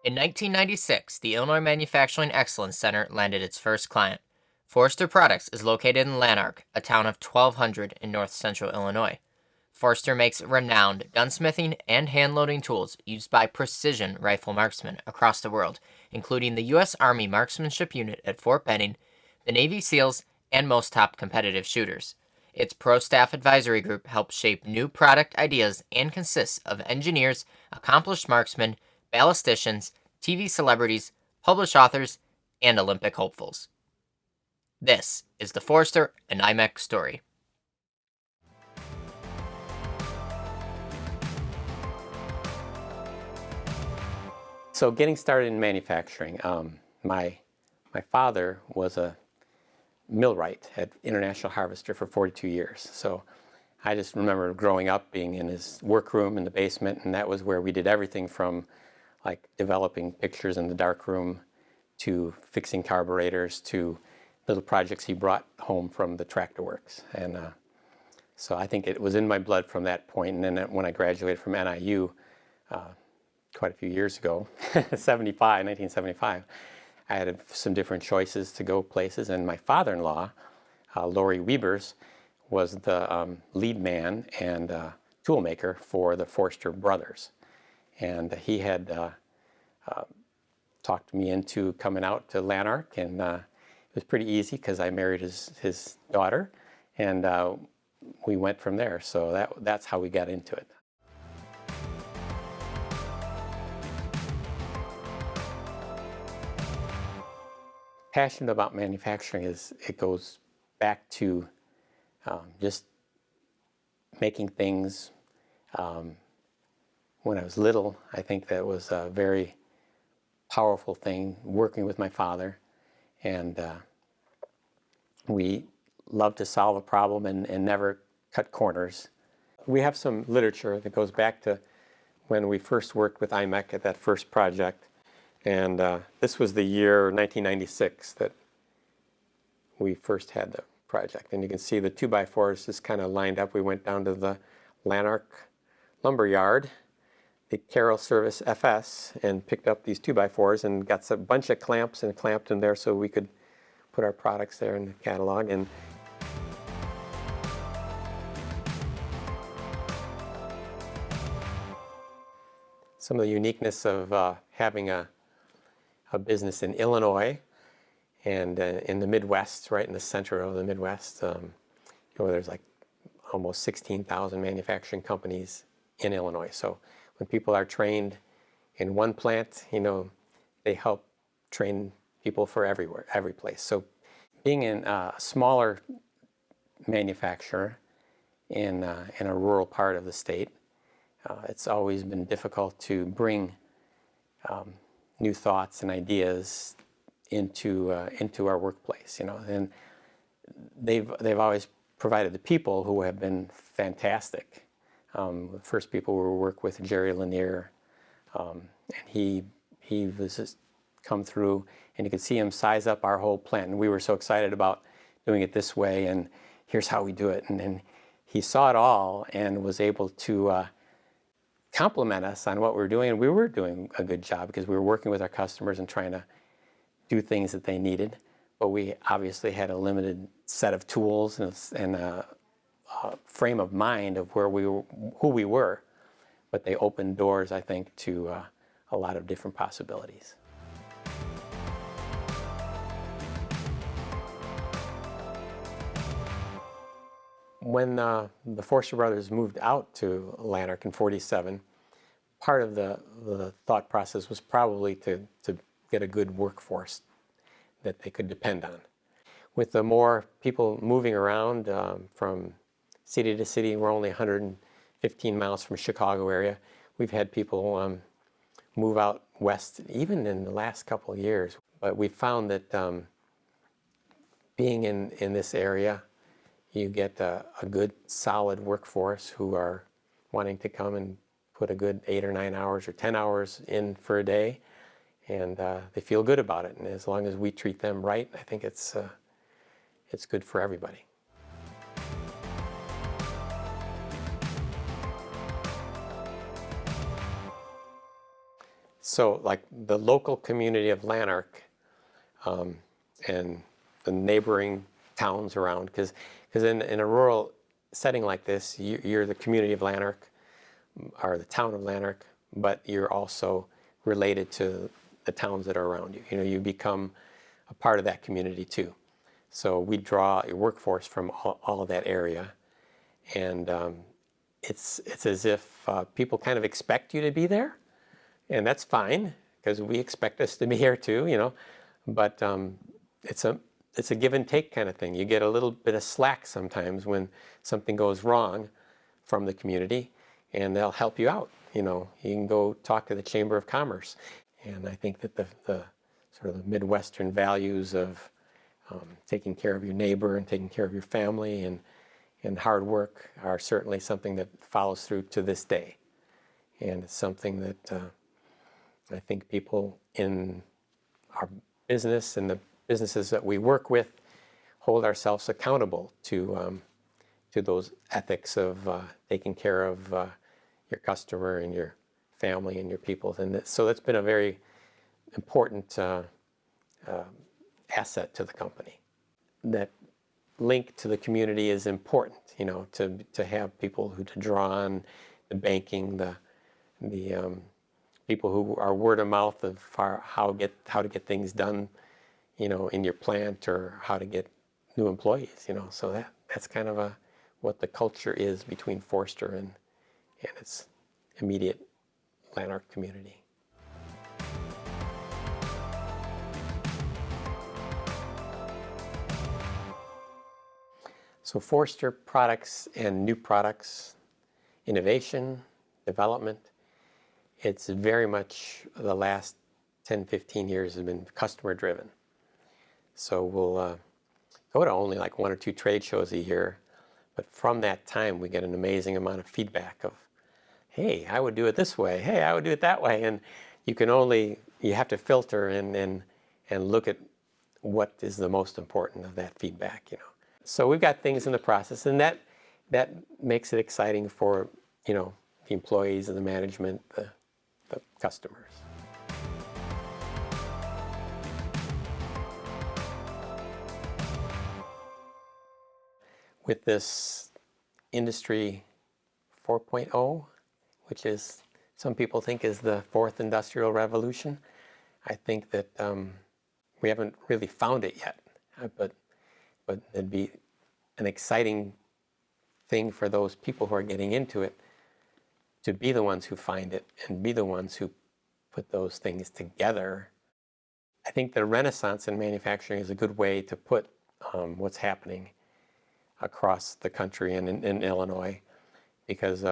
In 1996, the Illinois Manufacturing Excellence Center landed its first client. Forster Products is located in Lanark, a town of 1,200 in north central Illinois. Forster makes renowned gunsmithing and hand-loading tools used by precision rifle marksmen across the world, including the U.S. Army Marksmanship Unit at Fort Benning, the Navy SEALs, and most top competitive shooters. Its pro staff advisory group helps shape new product ideas and consists of engineers, accomplished marksmen, ballisticians, TV celebrities, published authors, and Olympic hopefuls. This is the Forster and IMEC story. So getting started in manufacturing, my father was a millwright at International Harvester for 42 years. So I just remember growing up being in his workroom in the basement, and that was where we did everything from like developing pictures in the darkroom to fixing carburetors to little projects he brought home from the tractor works. And so I think it was in my blood from that point. And then when I graduated from NIU quite a few years ago, 1975, I had some different choices to go places. And my father-in-law, Laurie Wiebers, was the lead man and tool maker for the Forster brothers. And he had talked me into coming out to Lanark, and it was pretty easy because I married his daughter, and we went from there. So that's how we got into it. Passionate about manufacturing it goes back to just making things. When I was little, I think that was a very powerful thing, working with my father. And we loved to solve a problem and never cut corners. We have some literature that goes back to when we first worked with IMEC at that first project. And this was the year 1996 that we first had the project. And you can see the 2x4s just kind of lined up. We went down to the Lanark lumber yard, the Carroll Service FS, and picked up these 2x4s and got a bunch of clamps and clamped them there so we could put our products there in the catalog. And some of the uniqueness of having a business in Illinois and in the Midwest, right in the center of the Midwest, there's like almost 16,000 manufacturing companies in Illinois. So when people are trained in one plant, they help train people for everywhere, every place. So being in a smaller manufacturer in a rural part of the state, it's always been difficult to bring new thoughts and ideas into our workplace, and they've always provided the people who have been fantastic. The first people we worked with, Jerry Lanier, and he was just come through, and you could see him size up our whole plant, and we were so excited about doing it this way, and here's how we do it, and then he saw it all and was able to compliment us on what we were doing, and we were doing a good job because we were working with our customers and trying to do things that they needed, but we obviously had a limited set of tools and a frame of mind of who we were, but they opened doors, I think, to a lot of different possibilities. When the Forster brothers moved out to Lanark in '47, part of the thought process was probably to get a good workforce that they could depend on. With the more people moving around from city to city, we're only 115 miles from Chicago area. We've had people move out west, even in the last couple of years. But we found that being in this area, you get a good, solid workforce who are wanting to come and put a good 8 or 9 hours or 10 hours in for a day, and they feel good about it. And as long as we treat them right, I think it's good for everybody. So like the local community of Lanark and the neighboring towns around, because in a rural setting like this, you're the community of Lanark, or the town of Lanark, but you're also related to the towns that are around you. You know, you become a part of that community too. So we draw a workforce from all of that area, and it's as if people kind of expect you to be there, and that's fine because we expect us to be here too, you know. But it's a give and take kind of thing. You get a little bit of slack sometimes when something goes wrong from the community, and they'll help you out. You know, you can go talk to the Chamber of Commerce, and I think that the sort of the Midwestern values of taking care of your neighbor and taking care of your family and hard work are certainly something that follows through to this day. And it's something that I think people in our business and the businesses that we work with hold ourselves accountable to those ethics of taking care of your customer and your family and your people. And so that's been a very important asset to the company. That link to the community is important, you know, to have people who to draw on, the banking, the people who are word of mouth of how to get things done, you know, in your plant, or how to get new employees, you know. So that's kind of what the culture is between Forster and its immediate Lanark community. So Forster products and new products, innovation, development, it's very much the last 10, 15 years has been customer driven. So we'll go to only like 1 or 2 trade shows a year, but from that time we get an amazing amount of feedback of, hey, I would do it this way, hey, I would do it that way, and you have to filter and look at what is the most important of that feedback, you know. So we've got things in the process, and that makes it exciting for, you know, the employees and the management, the customers. With this Industry 4.0, which is some people think is the fourth industrial revolution, I think that we haven't really found it yet, but it'd be an exciting thing for those people who are getting into it to be the ones who find it and be the ones who put those things together. I think the renaissance in manufacturing is a good way to put what's happening across the country and in Illinois, because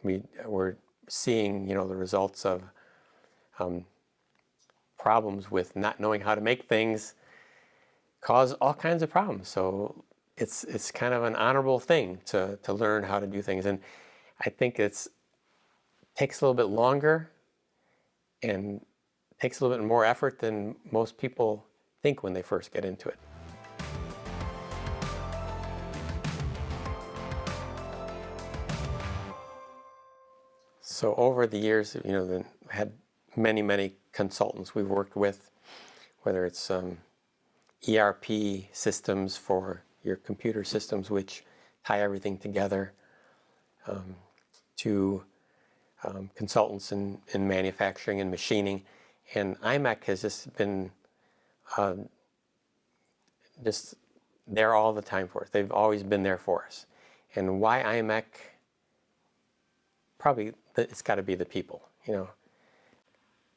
we're seeing, you know, the results of problems with not knowing how to make things cause all kinds of problems. So it's kind of an honorable thing to learn how to do things, and I think it takes a little bit longer and takes a little bit more effort than most people think when they first get into it. So over the years, you know, had many consultants we've worked with, whether it's ERP systems for your computer systems, which tie everything together, to consultants in manufacturing and machining. And IMEC has just been just there all the time for us. They've always been there for us. And why IMEC? Probably it's got to be the people, you know.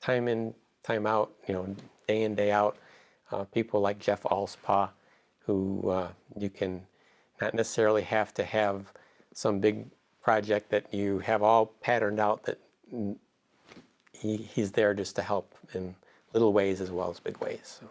Time in, time out, you know, day in, day out. People like Jeff Alspaugh, who you can not necessarily have to have some big project that you have all patterned out, that he's there just to help in little ways as well as big ways. So.